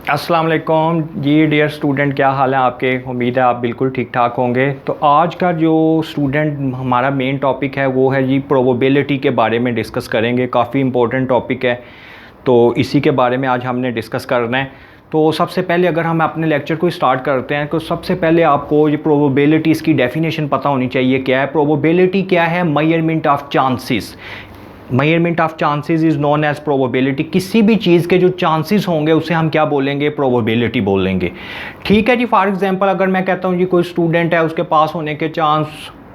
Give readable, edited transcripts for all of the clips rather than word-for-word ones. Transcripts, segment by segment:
अस्सलाम वालेकुम जी dear student, क्या हाल है आपके। उम्मीद है आप बिल्कुल ठीक ठाक होंगे। तो आज का जो स्टूडेंट हमारा मेन टॉपिक है वो है जी प्रोबेबिलिटी के बारे में डिस्कस करेंगे। काफ़ी इंपॉर्टेंट टॉपिक है, तो इसी के बारे में आज हमने डिस्कस करना है। तो सबसे पहले अगर हम अपने लेक्चर को स्टार्ट करते हैं तो सबसे पहले आपको ये प्रोबेबिलिटी इसकी डेफिनेशन पता होनी चाहिए। क्या है प्रोबेबिलिटी? क्या है? Measurement of chances. Measurement of chances is known as probability. किसी भी चीज़ के जो चांसेस होंगे उसे हम क्या बोलेंगे? प्रोबेबिलिटी बोलेंगे। ठीक है जी। फॉर एग्जांपल अगर मैं कहता हूँ जी कोई स्टूडेंट है, उसके पास होने के चांस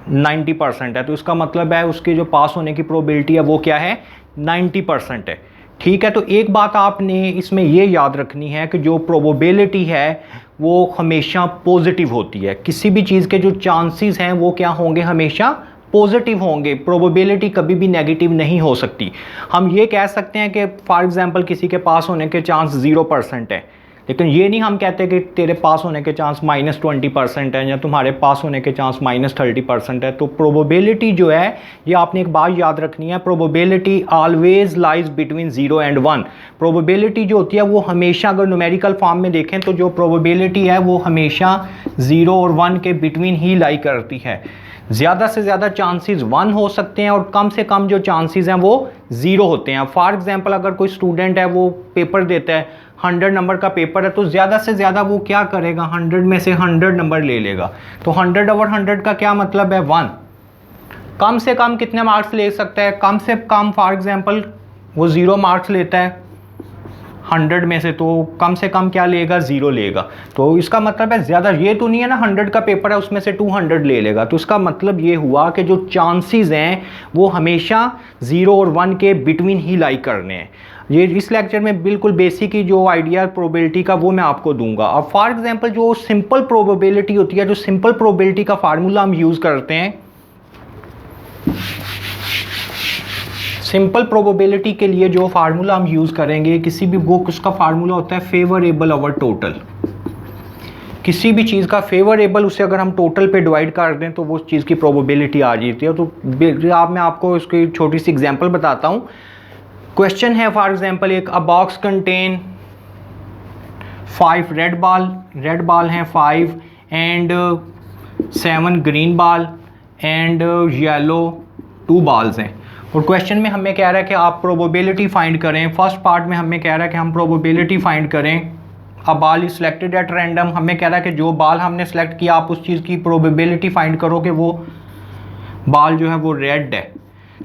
90% है, तो इसका मतलब है उसके जो पास होने की प्रोबेबिलिटी है वो क्या है? 90% है। ठीक है। तो एक बात आपने इसमें ये याद रखनी है कि जो प्रोबेबिलिटी है वो हमेशा पॉजिटिव होती है। किसी भी चीज़ के जो चांसेस हैं वो क्या होंगे? हमेशा पॉजिटिव होंगे। प्रोबेबिलिटी कभी भी नेगेटिव नहीं हो सकती। हम ये कह सकते हैं कि फॉर एग्जांपल किसी के पास होने के चांस 0% है, लेकिन ये नहीं हम कहते कि तेरे पास होने के चांस -20% है या तुम्हारे पास होने के चांस -30% है। तो प्रोबेबिलिटी जो है, ये आपने एक बात याद रखनी है, probability always lies between 0 and 1। Probability जो होती है वो हमेशा, अगर न्यूमेरिकल फॉर्म में देखें तो जो प्रोबेबिलिटी है वो हमेशा 0 और 1 के बिटवीन ही लाई करती है। ज़्यादा से ज़्यादा चांसेस 1 हो सकते हैं और कम से कम जो चांसेस हैं वो 0 होते हैं। फॉर एग्जांपल अगर कोई स्टूडेंट है वो पेपर देता है, 100 नंबर का पेपर है, तो ज़्यादा से ज़्यादा वो क्या करेगा? 100 में से 100 नंबर ले लेगा। तो 100 ओवर 100 का क्या मतलब है? 1। कम से कम कितने मार्क्स ले सकता है? कम से कम फॉर एग्जांपल वो 0 मार्क्स लेता है 100 में से कम क्या लेगा? 0 लेगा। तो इसका मतलब है ज़्यादा ये तो नहीं है ना 100 का पेपर है उसमें से 200 ले लेगा। तो इसका मतलब ये हुआ कि जो चांसेस हैं वो हमेशा 0 और 1 के बिटवीन ही लाई करने हैं। ये इस लेक्चर में बिल्कुल बेसिक ही जो आइडिया प्रोबेबिलिटी का वो मैं आपको दूंगा। अब फॉर एग्जांपल जो सिंपल प्रोबेबिलिटी होती है, जो सिंपल प्रोबेबिलिटी का फार्मूला हम यूज़ करते हैं, सिंपल प्रोबेबिलिटी के लिए जो फार्मूला हम यूज़ करेंगे किसी भी बुक, उसका फार्मूला होता है फेवरेबल ओवर टोटल। किसी भी चीज़ का फेवरेबल, उसे अगर हम टोटल पे डिवाइड कर दें तो वो चीज़ की प्रोबेबिलिटी आ जाती है। तो मैं आपको इसकी छोटी सी एग्जांपल बताता हूँ। क्वेश्चन है फॉर एग्जांपल एक, अ बॉक्स कंटेन 5 रेड बॉल हैं 5 and 7 green ball and yellow 2 balls हैं। और क्वेश्चन में हमें कह रहा है कि आप प्रोबेबिलिटी फाइंड करें। फर्स्ट पार्ट में हमें कह रहा है कि हम प्रोबेबिलिटी फाइंड करें। A ball is selected at random, हमें कह रहा है कि जो बॉल हमने सेलेक्ट किया आप उस चीज़ की प्रोबेबिलिटी फाइंड करो कि वो बॉल जो है वो रेड है।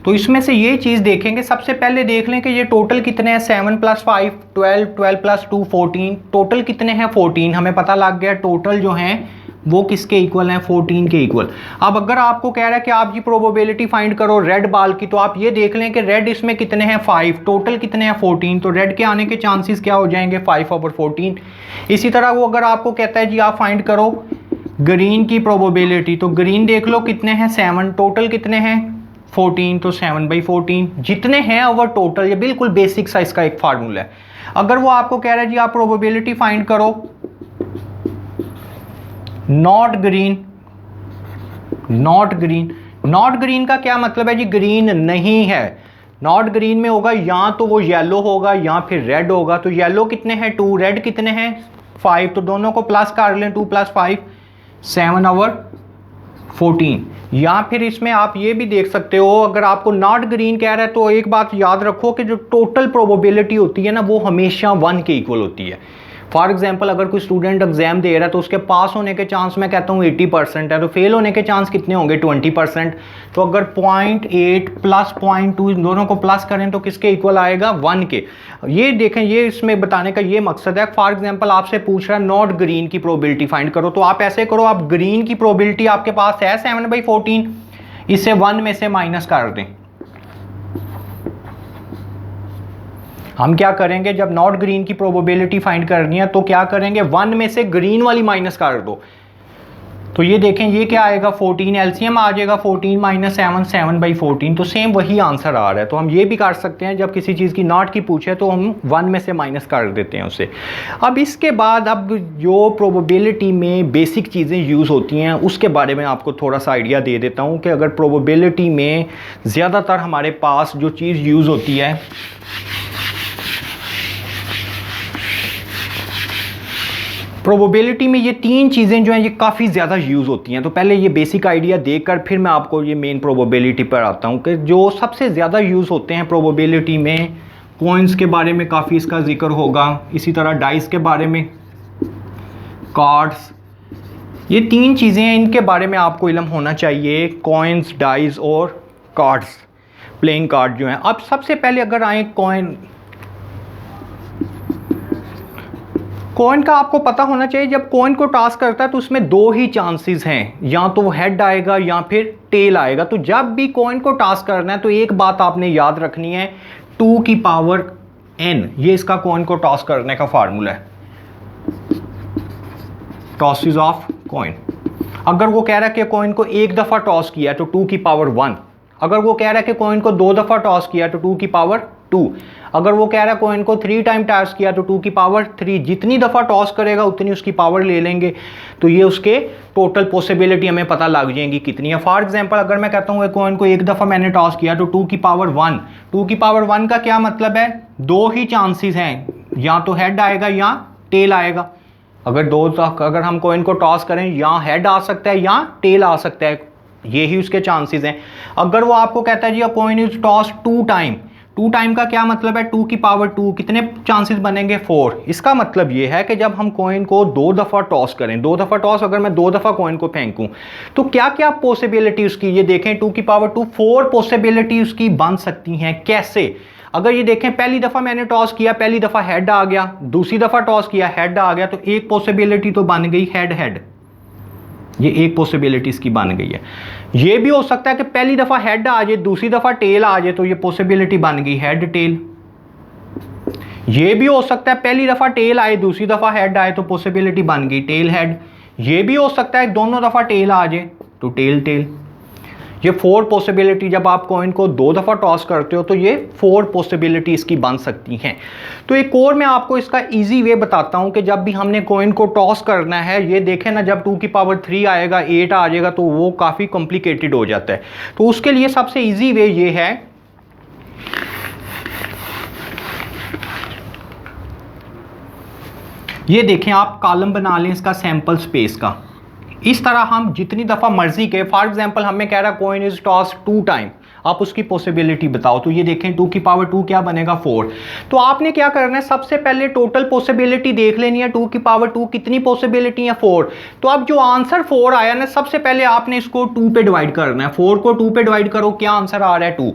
तो इसमें से ये चीज़ देखेंगे, सबसे पहले देख लें कि ये टोटल कितने हैं। 7 + 5 12, 12 + 2 14, टोटल कितने हैं? 14। हमें पता लग गया टोटल जो हैं वो किसके इक्वल हैं? 14 के इक्वल। अब अगर आपको कह रहा है कि आप जी प्रोबेबिलिटी फाइंड करो रेड बॉल की, तो आप ये देख लें कि रेड इसमें कितने हैं? 5, टोटल कितने हैं? 14। तो रेड के आने के चांसेस क्या हो जाएंगे? 5/14। इसी तरह वो अगर आपको कहता है जी आप फाइंड करो ग्रीन की प्रोबेबिलिटी, तो ग्रीन देख लो कितने हैं? 7, टोटल कितने हैं? 14, तो 7/14 जितने हैं ओवर टोटल। ये बिल्कुल बेसिक सा इसका एक फार्मूला है। अगर वो आपको कह रहा है जी आप प्रोबेबिलिटी फाइंड करो नॉट ग्रीन का क्या मतलब है जी? ग्रीन नहीं है। नॉट ग्रीन में होगा या तो वो येलो होगा या फिर रेड होगा। तो येलो कितने हैं? 2, रेड कितने हैं? 5। तो दोनों को प्लस कर लें, 2 + 5 7/14। या फिर इसमें आप ये भी देख सकते हो, अगर आपको नॉट ग्रीन कह रहा है तो एक बात याद रखो कि जो टोटल प्रोबेबिलिटी होती है ना वो हमेशा 1 के इक्वल होती है। फॉर एग्जांपल अगर कोई स्टूडेंट एग्जाम दे रहा है तो उसके पास होने के चांस मैं कहता हूँ 80% है, तो फेल होने के चांस कितने होंगे? 20%। तो अगर 0.8 + 0.2 दोनों को प्लस करें तो किसके इक्वल आएगा? 1 के। ये देखें, ये इसमें बताने का ये मकसद है। फॉर एग्जांपल आपसे पूछ रहा है नॉट ग्रीन की प्रोबेबिलिटी फाइंड करो, तो आप ऐसे करो, आप ग्रीन की प्रोबेबिलिटी आपके पास है 7/14, इसे 1 में से माइनस कर दें। हम क्या करेंगे, जब नॉट ग्रीन की प्रोबेबिलिटी फाइंड करनी है तो क्या करेंगे? 1 में से ग्रीन वाली माइनस कर दो। तो ये देखें ये क्या आएगा? 14, एलसीएम आ जाएगा 14 - 7 7/14। तो सेम वही आंसर आ रहा है। तो हम ये भी कर सकते हैं, जब किसी चीज़ की नॉट की पूछे तो हम 1 में से माइनस कर देते हैं उसे। अब इसके बाद अब जो प्रोबेबिलिटी में बेसिक चीज़ें यूज़ होती हैं उसके बारे में आपको थोड़ा सा आइडिया दे देता हूँ कि अगर प्रोबेबिलिटी में ज़्यादातर हमारे पास जो चीज़ यूज़ होती है प्रोबेबिलिटी में ये तीन चीज़ें जो हैं ये काफ़ी ज़्यादा यूज़ होती हैं। तो पहले ये बेसिक आइडिया देकर फिर मैं आपको ये मेन प्रोबेबिलिटी पर आता हूँ कि जो सबसे ज़्यादा यूज़ होते हैं प्रोबेबिलिटी में, कॉइन्स के बारे में काफ़ी इसका जिक्र होगा, इसी तरह डाइस के बारे में, कार्ड्स, ये तीन चीज़ें हैं, इनके बारे में आपको इल्म होना चाहिए, कॉइन्स, डाइस और कार्ड्स, प्लेइंग कार्ड जो हैं। अब सबसे पहले अगर आए कॉइन का आपको पता होना चाहिए, जब कॉइन को टॉस करता है तो उसमें दो ही चांसेस हैं, या तो वो हेड आएगा या फिर टेल आएगा। तो जब भी कॉइन को टॉस करना है तो एक बात आपने याद रखनी है, 2 की पावर n, ये इसका कॉइन को टॉस करने का फार्मूला है, टॉसेस ऑफ कॉइन। अगर वो कह रहा है कि कॉइन को एक दफ़ा टॉस किया तो 2 की पावर 1, अगर वो कह रहा है कि कॉइन को 2 दफ़ा टॉस किया तो 2 की पावर 2, अगर वो कह रहा है कॉइन को 3 टाइम टॉस किया तो 2 की पावर 3, जितनी दफ़ा टॉस करेगा उतनी उसकी पावर ले लेंगे। तो ये उसके टोटल पॉसिबिलिटी हमें पता लग जाएगी कितनी है। फॉर एग्जांपल अगर मैं कहता हूँ कॉइन को एक दफ़ा मैंने टॉस किया तो 2 की पावर 1, 2 की पावर 1 का क्या मतलब है, दो ही चांसेस हैं, या तो हेड आएगा या टेल आएगा। अगर हम कॉइन को टॉस करें या हेड आ सकता है या टेल आ सकता है, ये ही उसके चांसेस हैं। अगर वो आपको कहता है जी coin is toss 2 time, 2 time का क्या मतलब है, 2 की पावर 2, कितने चांसेस बनेंगे, 4। इसका मतलब ये है कि जब हम कॉइन को 2 दफ़ा टॉस करें, 2 दफ़ा टॉस अगर मैं 2 दफ़ा कॉइन को फेंकूं तो क्या क्या पॉसिबिलिटी उसकी, ये देखें 2 की पावर 2, 4 पॉसिबिलिटी उसकी बन सकती हैं। कैसे, अगर ये देखें पहली दफ़ा मैंने टॉस किया, पहली दफ़ा हेड आ गया, दूसरी दफ़ा टॉस किया हेड आ गया, तो एक पॉसिबिलिटी तो बन गई हेड हेड, ये एक पॉसिबिलिटी इसकी बन गई है। ये भी हो सकता है कि पहली दफ़ा हेड आ जाए, दूसरी दफ़ा टेल आ जाए, तो ये पॉसिबिलिटी बन गई हेड टेल। ये भी हो सकता है पहली दफ़ा टेल आए, दूसरी दफ़ा हेड आए, तो पॉसिबिलिटी बन गई टेल हेड। ये भी हो सकता है दोनों दफ़ा टेल आ जाए तो टेल टेल। ये 4 पॉसिबिलिटी, जब आप कॉइन को 2 दफ़ा टॉस करते हो तो ये 4 पॉसिबिलिटी इसकी बन सकती हैं। तो एक और मैं आपको इसका इजी वे बताता हूँ कि जब भी हमने कॉइन को टॉस करना है, ये देखें ना, जब 2 की पावर 3 आएगा, 8 आ जाएगा, तो वो काफ़ी कॉम्प्लिकेटेड हो जाता है। तो उसके लिए सबसे ईजी वे ये है, ये देखें आप कॉलम बना लें इसका सैंपल स्पेस का। इस तरह हम जितनी दफ़ा मर्जी के, फॉर एग्जांपल हमें कह रहा है कॉइन इज टॉस 2 टाइम, आप उसकी पॉसिबिलिटी बताओ, तो ये देखें 2 की पावर 2 क्या बनेगा, 4। तो आपने क्या करना है, सबसे पहले टोटल पॉसिबिलिटी देख लेनी है, 2 की पावर 2 कितनी पॉसिबिलिटी है, 4। तो अब जो आंसर 4 आया ना, सबसे पहले आपने इसको 2 पे डिवाइड करना है। 4 को 2 पे डिवाइड करो, क्या आंसर आ रहा है, 2।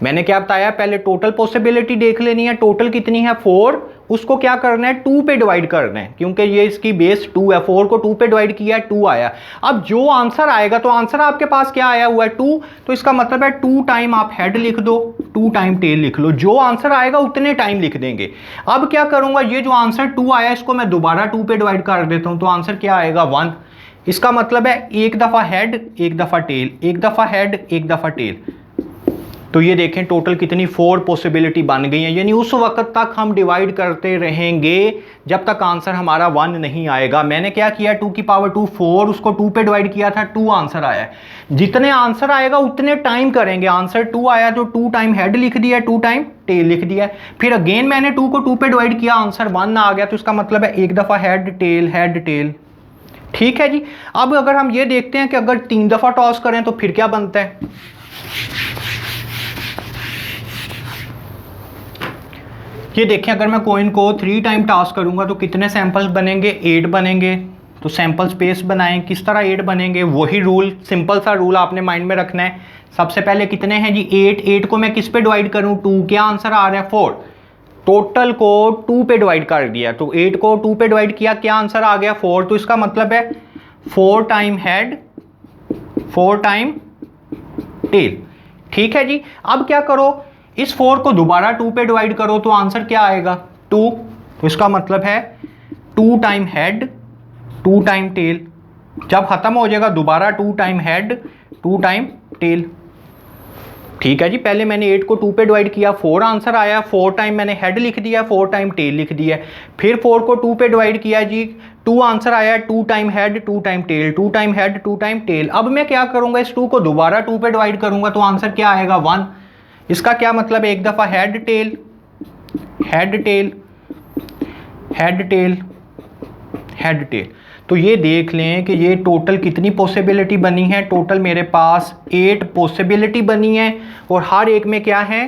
मैंने क्या बताया, पहले टोटल पॉसिबिलिटी देख लेनी है, टोटल कितनी है, 4, उसको क्या करना है, 2 पे डिवाइड करना है, क्योंकि ये इसकी बेस 2 है, 4 को 2 पे डिवाइड किया है, 2 आया। अब जो आंसर आएगा, तो आंसर आपके पास क्या आया हुआ है, 2, तो इसका मतलब है 2 टाइम आप हेड लिख दो, 2 टाइम टेल लिख लो, जो आंसर आएगा उतने टाइम लिख देंगे। अब क्या करूंगा, ये जो आंसर 2 आया इसको मैं दोबारा 2 पे डिवाइड कर देता हूं, तो आंसर क्या आएगा, 1। इसका मतलब है एक दफ़ा हेड, एक दफ़ा टेल, एक दफ़ा हेड, एक दफ़ा टेल। तो ये देखें टोटल कितनी 4 पॉसिबिलिटी बन गई हैं। यानी उस वक्त तक हम डिवाइड करते रहेंगे जब तक आंसर हमारा 1 नहीं आएगा। मैंने क्या किया, 2 की पावर 2, 4, उसको 2 पे डिवाइड किया था, 2 आंसर आया। जितने आंसर आएगा उतने टाइम करेंगे। आंसर 2 आया तो 2 टाइम हेड लिख दिया, 2 टाइम टेल लिख दिया। फिर अगेन मैंने 2 को 2 पे डिवाइड किया, आंसर 1 आ गया, तो इसका मतलब है एक दफ़ा हेड टेल। ठीक है जी। अब अगर हम ये देखते हैं कि अगर 3 दफ़ा टॉस करें तो फिर क्या बनता है। ये देखें, अगर मैं कॉइन को 3 टाइम टॉस करूंगा तो कितने सैंपल्स बनेंगे, 8 बनेंगे। तो सैंपल स्पेस बनाएं, किस तरह 8 बनेंगे, वही रूल, सिंपल सा रूल आपने माइंड में रखना है। सबसे पहले कितने हैं जी, 8 को मैं किस पे डिवाइड करूं, 2, क्या आंसर आ रहा है, 4। टोटल को 2 पे डिवाइड कर दिया, तो 8 को 2 पे डिवाइड किया, क्या आंसर आ गया, 4। तो इसका मतलब है 4 टाइम हेड, 4 टाइम टेल। ठीक है जी। अब क्या करो, इस 4 को दोबारा 2 पे डिवाइड करो, तो आंसर क्या आएगा, 2। तो इसका मतलब है 2 टाइम हेड, 2 टाइम टेल। जब खत्म हो जाएगा दोबारा 2 टाइम हेड, 2 टाइम टेल। ठीक है जी। पहले मैंने 8 को 2 पे डिवाइड किया, 4 आंसर आया, 4 टाइम मैंने हेड लिख दिया, 4 टाइम टेल लिख दिया। फिर 4 को 2 पे डिवाइड किया जी, 2 आंसर आया, 2 time head, 2 time tail, 2 time head, 2 time tail. अब मैं क्या करूंगा, इस 2 को दोबारा 2 पे डिवाइड करूंगा, तो आंसर क्या आएगा, 1। इसका क्या मतलब है, एक दफ़ा head tail, head tail, head tail, head tail. तो ये देख लें कि ये टोटल कितनी पॉसिबिलिटी बनी है। टोटल मेरे पास 8 पॉसिबिलिटी बनी है और हर एक में क्या है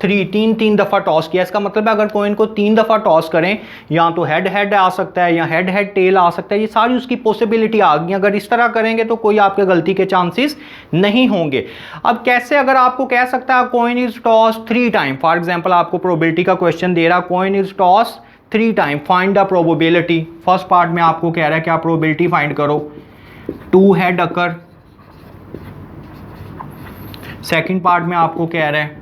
3 दफ़ा टॉस किया। इसका मतलब है अगर कॉइन को 3 दफ़ा टॉस करें या तो हेड हेड आ सकता है या हेड हेड टेल आ सकता है। ये सारी उसकी पॉसिबिलिटी आ गई। अगर इस तरह करेंगे तो कोई आपके गलती के चांसेस नहीं होंगे। अब कैसे, अगर आपको कह सकता है coin is toss 3 time, for example आपको प्रोबेबिलिटी का क्वेश्चन दे रहा, coin is toss 3 time, find the probability. First part में आपको कह रहा है कि आप प्रोबेबिलिटी फाइंड करो, 2 हेड अकर। सेकंड पार्ट में आपको कह रहा है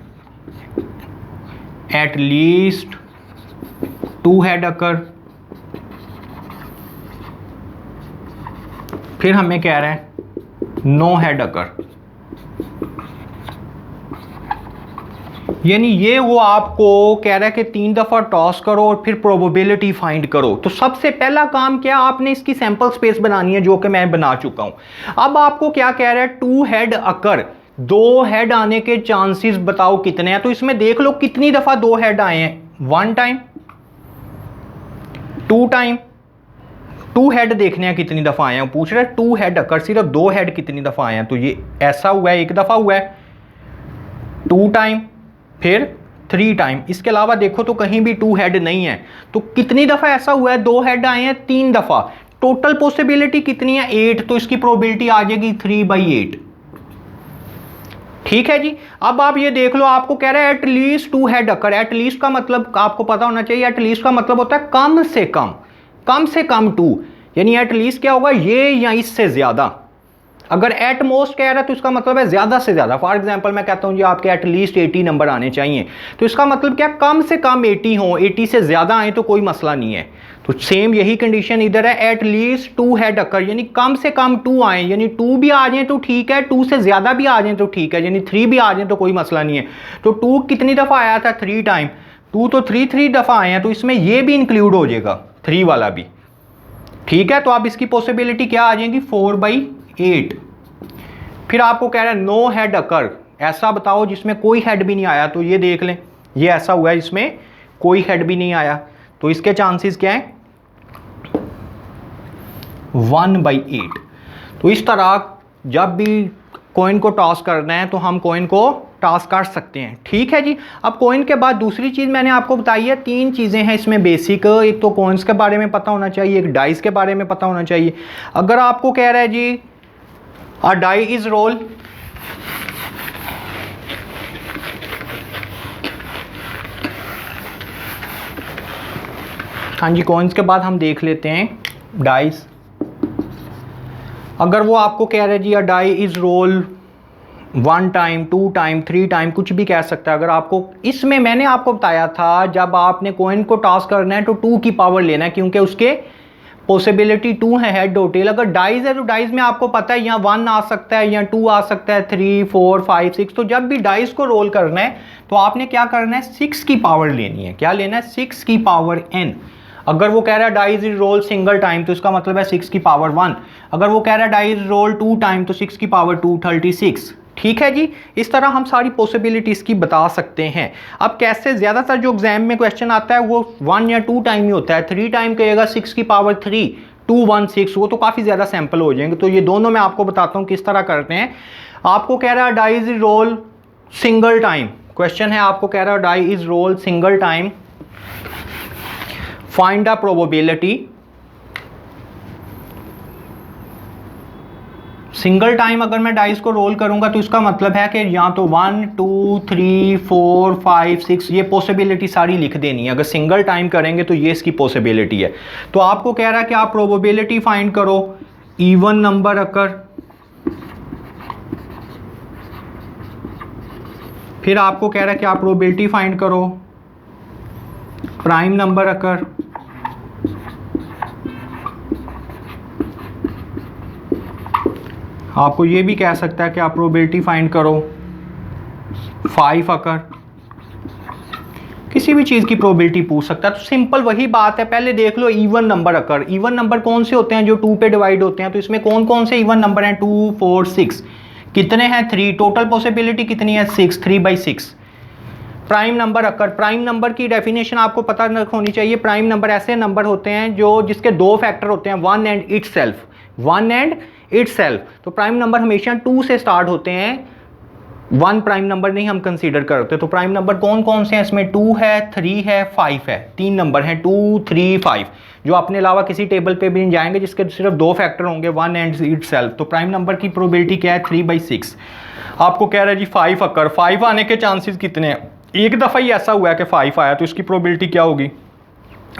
एट लीस्ट 2 हेड अकर। फिर हमें कह रहा है नो हेड अकर। यानी ये वो आपको कह रहा है कि 3 दफ़ा टॉस करो और फिर प्रोबेबिलिटी फाइंड करो। तो सबसे पहला काम क्या, आपने इसकी सैंपल स्पेस बनानी है, जो कि मैं बना चुका हूं। अब आपको क्या कह रहा है, 2 हेड अकर, 2 हेड आने के चांसेस बताओ कितने हैं। तो इसमें देख लो कितनी दफ़ा 2 हेड आए हैं, 1 टाइम, 2 टाइम। 2 हेड देखने हैं कितनी दफ़ा आए हैं, पूछ रहे 2 हेड अकर, सिर्फ 2 हेड कितनी दफ़ा आए हैं। तो ये ऐसा हुआ है 1 दफ़ा हुआ है, 2 टाइम, फिर 3 टाइम। इसके अलावा देखो तो कहीं भी 2 हेड नहीं है। तो कितनी दफ़ा ऐसा हुआ है, 2 हेड आए हैं 3 दफ़ा। टोटल पॉसिबिलिटी कितनी है, 8। तो इसकी प्रोबेबिलिटी आ जाएगी 3/8। ठीक है जी। अब आप ये देख लो, आपको कह रहा है at least 2 head occur. At least का मतलब आपको पता होना चाहिए, एट लीस्ट का मतलब होता है कम से कम 2। यानी एट लीस्ट क्या होगा, ये या इससे ज्यादा। अगर एट मोस्ट कह रहा है तो इसका मतलब है ज्यादा से ज्यादा। फॉर एग्जांपल मैं कहता हूं जी आपके एट लीस्ट 80 नंबर आने चाहिए, तो इसका मतलब क्या, कम से कम 80 हो, 80 से ज्यादा आए तो कोई मसला नहीं है। तो सेम यही कंडीशन इधर है, एट लीस्ट 2 हेड अकर, यानी कम से कम 2 आए। यानी 2 भी आ जाए तो ठीक है, 2 से ज्यादा भी आ जाए तो ठीक है, यानी 3 भी आ जाए तो कोई मसला नहीं है। तो 2 कितनी दफा आया था, 3 टाइम। 2 तो 3 दफा आए हैं, तो इसमें ये भी इंक्लूड हो जाएगा, 3 वाला भी। ठीक है, तो अब इसकी पॉसिबिलिटी क्या आ जाएगी, 4/8। फिर आपको कह रहा है नो हेड अकर, ऐसा बताओ जिसमें कोई हेड भी नहीं आया। तो ये देख लें, ये ऐसा हुआ है जिसमें कोई हेड भी नहीं आया। तो इसके चांसेस क्या है, 1/8। तो इस तरह जब भी कॉइन को टॉस करना है तो हम कॉइन को टॉस कर सकते हैं। ठीक है जी। अब कॉइन के बाद दूसरी चीज़ मैंने आपको बताई है, 3 चीज़ें हैं इसमें बेसिक। एक तो कॉइन्स के बारे में पता होना चाहिए, एक डाइस के बारे में पता होना चाहिए। अगर आपको कह रहा है जी a die is roll, हाँ जी, कॉइन्स के बाद हम देख लेते हैं डाइस। अगर वो आपको कह रहे जी a die is roll 1 time, 2 time, 3 time, कुछ भी कह सकता है। अगर आपको इसमें मैंने आपको बताया था जब आपने कॉइन को टॉस करना है तो 2 की पावर लेना है, क्योंकि उसके पॉसिबिलिटी 2 है हेड और टेल। अगर डाइज है तो डाइज में आपको पता है यहाँ 1 आ सकता है या 2 आ सकता है, 3, 4, 5, 6। तो जब भी डाइज को रोल करना है तो आपने क्या करना है, 6 की पावर लेनी है। क्या लेना है, 6 की पावर n। अगर वो कह रहा है dice is roll single time तो इसका मतलब है 6 की पावर 1। अगर वो कह रहा है डाइज रोल 2 टाइम तो 6 की पावर 2, 36। ठीक है जी। इस तरह हम सारी पॉसिबिलिटीज़ की बता सकते हैं। अब कैसे, ज़्यादातर जो एग्जाम में क्वेश्चन आता है वो 1 या 2 टाइम ही होता है। 3 टाइम कहेगा 6 की पावर 3, 2, 1, 6, वो तो काफ़ी ज़्यादा सैंपल हो जाएंगे। तो ये दोनों मैं आपको बताता हूँ किस तरह करते हैं। आपको कह रहा है die is roll single time, question है आपको कह रहा है die is roll single time, find the probability. Single time अगर मैं डाइस को रोल करूंगा तो इसका मतलब है कि यहाँ तो 1, 2, 3, 4, 5, 6 ये पॉसिबिलिटी सारी लिख देनी है। अगर सिंगल टाइम करेंगे तो ये इसकी पॉसिबिलिटी है। तो आपको कह रहा है कि आप प्रोबेबिलिटी फाइंड करो इवन नंबर अकर, फिर आपको कह रहा है कि आप प्रोबेबिलिटी फाइंड करो प्राइम नंबर अकर, आपको ये भी कह सकता है कि आप प्रोबेबिलिटी फाइंड करो 5 अकर। किसी भी चीज़ की प्रोबेबिलिटी पूछ सकता है। तो सिंपल वही बात है, पहले देख लो इवन नंबर अकर। इवन नंबर कौन से होते हैं, जो 2 पे डिवाइड होते हैं। तो इसमें कौन कौन से इवन नंबर हैं, 2, 4, 6। कितने हैं, 3। टोटल पॉसिबिलिटी कितनी है, 6, 3/6। प्राइम नंबर अकर, प्राइम नंबर की डेफिनेशन आपको पता होनी चाहिए। प्राइम नंबर ऐसे नंबर होते हैं जो जिसके दो फैक्टर होते हैं, one and itself, one and itself. तो प्राइम नंबर हमेशा 2 से स्टार्ट होते हैं, वन प्राइम नंबर नहीं हम कंसीडर करते। तो प्राइम नंबर कौन कौन से हैं इसमें? 2 है, 3 है, 5 है, 3 नंबर हैं 2, 3, 5, जो अपने अलावा किसी टेबल पे भी नहीं जाएंगे, जिसके सिर्फ दो फैक्टर होंगे, वन एंड इटसेल्फ। तो प्राइम नंबर की प्रोबेबिलिटी क्या है? 3/6। आपको कह रहा है जी 5 अकर, 5 आने के चांसेस कितने हैं? एक दफ़ा ही ऐसा हुआ है कि 5 आया, तो इसकी प्रोबेबिलिटी क्या होगी?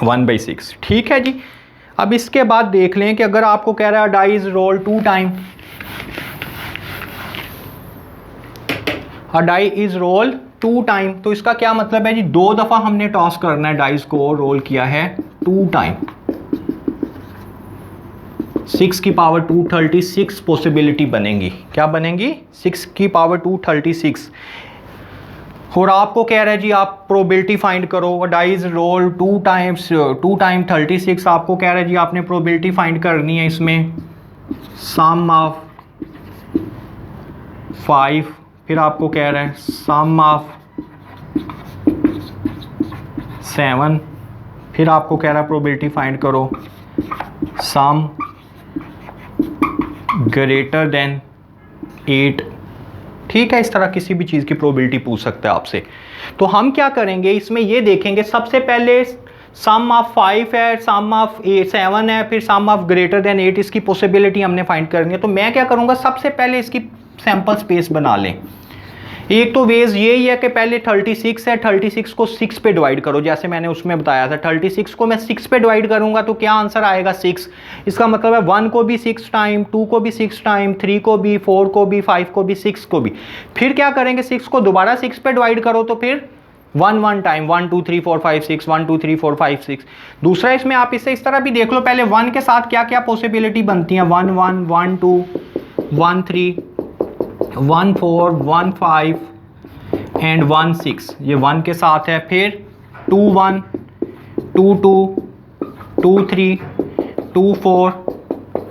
1/6। ठीक है जी। अब इसके बाद देख लें कि अगर आपको कह रहा है die is roll 2 time, die is roll 2 time, तो इसका क्या मतलब है जी? 2 दफ़ा हमने टॉस करना है, डाइस को रोल किया है 2 टाइम। 6 की पावर 236 पॉसिबिलिटी बनेंगी। क्या बनेंगी? 6 की पावर 236। और आपको कह रहा है जी आप प्रोबेबिलिटी फाइंड करो, डाइज रोल 2 टाइम्स 2 टाइम 36। आपको कह रहा है जी आपने प्रोबेबिलिटी फाइंड करनी है इसमें, सम ऑफ 5, फिर आपको कह रहा है सम ऑफ 7, फिर आपको कह रहा है प्रोबेबिलिटी फाइंड करो सम ग्रेटर देन 8। ठीक है, इस तरह किसी भी चीज़ की प्रोबेबिलिटी पूछ सकता है आपसे। तो हम क्या करेंगे इसमें, ये देखेंगे सबसे पहले सम ऑफ 5 है, सम ऑफ 7 है, फिर सम ऑफ ग्रेटर देन 8, इसकी पॉसिबिलिटी हमने फाइंड करनी है। तो मैं क्या करूँगा, सबसे पहले इसकी सैंपल स्पेस बना लें। एक तो वेज यही है कि पहले 36 है, 36 को 6 पे डिवाइड करो, जैसे मैंने उसमें बताया था। 36 को मैं 6 पे डिवाइड करूंगा तो क्या आंसर आएगा? 6। इसका मतलब है 1 को भी 6 टाइम, 2 को भी 6 टाइम, 3 को भी, 4 को भी, 5 को भी, 6 को भी। फिर क्या करेंगे, 6 को दोबारा 6 पे डिवाइड करो तो फिर 1 टाइम, 1 2 3 4 5 6, 1 2 3 4 5 6। दूसरा इसमें आप इसे इस तरह भी देख लो, पहले 1 के साथ क्या क्या पॉसिबिलिटी बनती हैं, 1 1 1 2 1 3 1 4 1 5 एंड 1 6, ये 1 के साथ है। फिर 2 1 2 2 2 3 2 4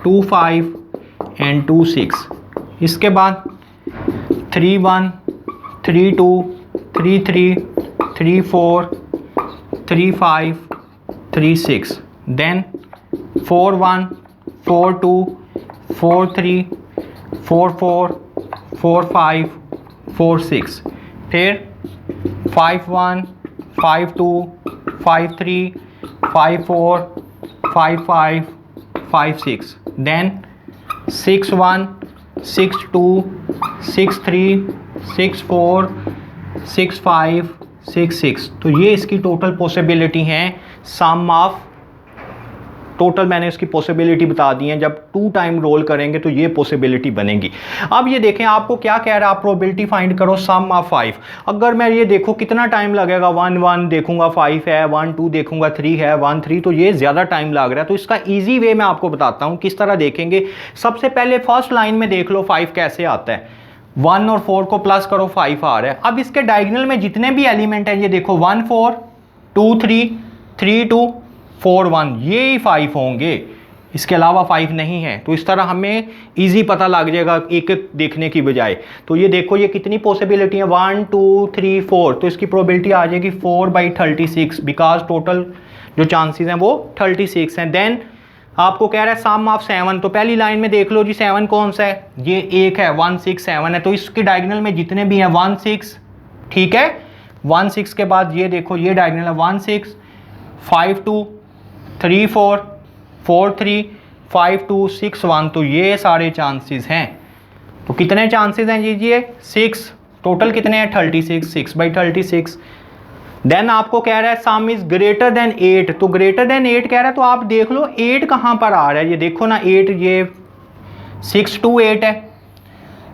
2 5 एंड 2 6। इसके बाद 3 1 3 2 3 3 3 4 3 5 3 6, देन 4 1 4 2 4 3 4 4 4 5 4 6, फिर 5 1 5 2 5 3 5 4 5 5 5 6, देन 6 1 6 2 6 3 6 4 6 5 6 6। तो ये इसकी टोटल पॉसिबिलिटी हैं, सम ऑफ टोटल मैंने इसकी पॉसिबिलिटी बता दी है। जब 2 टाइम रोल करेंगे तो ये पॉसिबिलिटी बनेगी। अब ये देखें आपको क्या कह रहा है, आप प्रोबेबिलिटी फाइंड करो सम ऑफ 5। अगर मैं ये देखो कितना टाइम लगेगा, 1 1 देखूंगा, 5 है, 1 2 देखूंगा, 3 है, 1 3, तो ये ज़्यादा टाइम लग रहा है। तो इसका ईजी वे मैं आपको बताता हूँ किस तरह देखेंगे। सबसे पहले फर्स्ट लाइन में देख लो 5 कैसे आता है, 1 और 4 को प्लस करो, 5 आ रहा है। अब इसके डायगोनल में जितने भी एलिमेंट हैं, ये देखो 1 4 2 3 3 2 4 1, ये ही 5 होंगे, इसके अलावा 5 नहीं है। तो इस तरह हमें इजी पता लग जाएगा एक एक देखने की बजाय। तो ये देखो ये कितनी पॉसिबिलिटी है, 1 2 3 4, तो इसकी प्रोबेबिलिटी आ जाएगी 4/36, बिकॉज टोटल जो चांसेस हैं वो 36 हैं। देन आपको कह रहा है सम ऑफ 7, तो पहली लाइन में देख लो जी 7 कौन सा है, ये एक है, 1 6 7 है। तो इसके डायगोनल में जितने भी हैं 1 6, ठीक है, 1 6 के बाद ये देखो ये डायगोनल है 1 6 5 2 3 4 4 3 5 2 6 1, तो ये सारे चांसेस हैं। तो कितने चांसेस हैं लीजिए 6, टोटल कितने हैं 36, 6/36। देन आपको कह रहा है सम इज ग्रेटर देन 8, तो ग्रेटर देन 8 कह रहा है, तो आप देख लो 8 कहाँ पर आ रहा है, ये देखो ना 8, ये 6 2 8 है,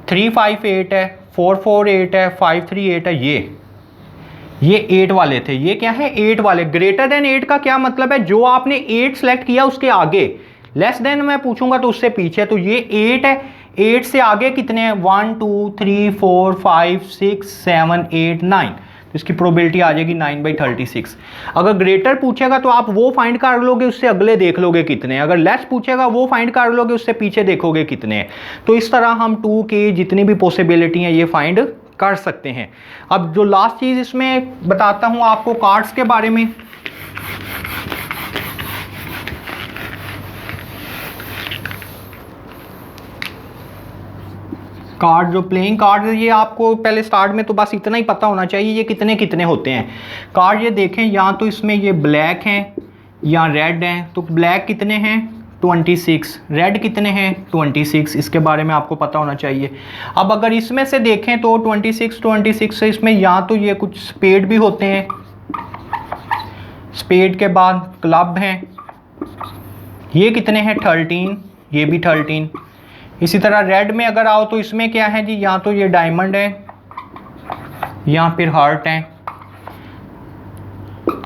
3 5 8 है, 4 4 8 है, 5 3 8 है, ये 8 वाले थे। ये क्या है 8 वाले। ग्रेटर देन 8 का क्या मतलब है, जो आपने 8 सेलेक्ट किया उसके आगे, लेस देन मैं पूछूंगा तो उससे पीछे, तो ये 8 है, 8 से आगे कितने हैं 1 2 3 4 5 6 7 8 9, तो इसकी प्रोबेबिलिटी आ जाएगी 9/36। अगर ग्रेटर पूछेगा तो आप वो फाइंड कर लोगे, उससे अगले देख लोगे कितने हैं। अगर लेस पूछेगा वो फाइंड कर लोगे, उससे पीछे देखोगे कितने हैं। तो इस तरह हम 2 की जितनी भी पॉसिबिलिटी हैं ये फाइंड कर सकते हैं। अब जो लास्ट चीज़ इसमें बताता हूँ आपको कार्ड्स के बारे में। कार्ड, जो प्लेइंग कार्ड है, ये आपको पहले स्टार्ट में तो बस इतना ही पता होना चाहिए ये कितने कितने होते हैं कार्ड। ये देखें, या तो इसमें ये ब्लैक हैं या रेड हैं। तो ब्लैक कितने हैं 26, रेड कितने हैं 26, इसके बारे में आपको पता होना चाहिए। अब अगर इसमें से देखें तो 26 से इसमें या तो ये कुछ स्पेड भी होते हैं, स्पेड के बाद क्लब हैं, ये कितने हैं 13, ये भी 13। इसी तरह रेड में अगर आओ तो इसमें क्या है जी, या तो ये डायमंड है या फिर हार्ट है।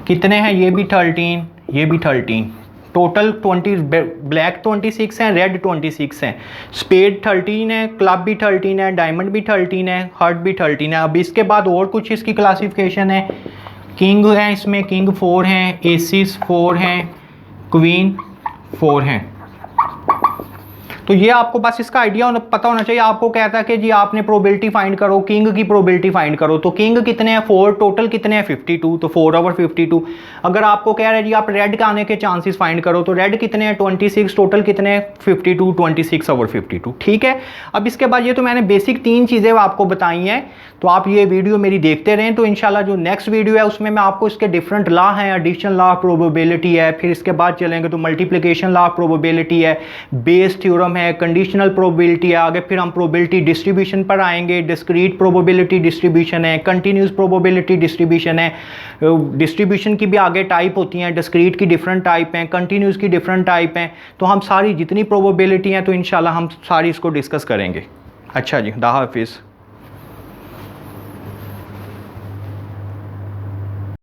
कितने हैं, ये भी 13, ये भी 13। टोटल 20, ब्लैक 26 हैं, रेड 26 हैं, स्पेड 13 है, क्लब भी 13 है, डायमंड भी 13 है, हार्ट भी 13 है। अब इसके बाद और कुछ इसकी क्लासिफिकेशन है। किंग है, इसमें किंग 4 हैं, एसिस 4 हैं, क्वीन 4 हैं। तो ये आपको बस इसका आइडिया पता होना चाहिए। आपको कहता है कि जी आपने प्रोबेबिलिटी फाइंड करो, किंग की प्रोबेबिलिटी फाइंड करो। तो किंग कितने हैं 4, टोटल कितने हैं 52, तो 4/52। अगर आपको कह रहे हैं जी आप रेड का आने के चांसेस फाइंड करो, तो रेड कितने हैं 26, टोटल कितने हैं 52, 26/52। ठीक है। अब इसके बाद ये तो मैंने बेसिक 3 चीज़ें आपको बताई हैं, तो आप ये वीडियो मेरी देखते रहें। तो इंशाल्लाह जो नेक्स्ट वीडियो है उसमें मैं आपको इसके डिफरेंट लॉ हैं, एडिशन लॉ ऑफ प्रोबेबिलिटी है, फिर इसके बाद चलेंगे तो मल्टीप्लिकेशन लॉ ऑफ प्रोबेबिलिटी है, बेस थ्योरम है, कंडीशनल प्रोबेबिलिटी है, आगे फिर हम प्रोबेबिलिटी डिस्ट्रीब्यूशन पर आएंगे, डिस्क्रीट प्रोबेबिलिटी डिस्ट्रीब्यूशन है, कंटिन्यूस प्रोबेबिलिटी डिस्ट्रीब्यूशन है। डिस्ट्रीब्यूशन की भी आगे टाइप होती हैं, डिस्क्रीट की डिफरेंट टाइप हैं, कंटिन्यूस की डिफरेंट टाइप हैं। तो हम सारी जितनी प्रोबेबिलिटी हैं तो इंशाल्लाह हम सारी इसको डिस्कस करेंगे। अच्छा जी, खुदा हाफिज़।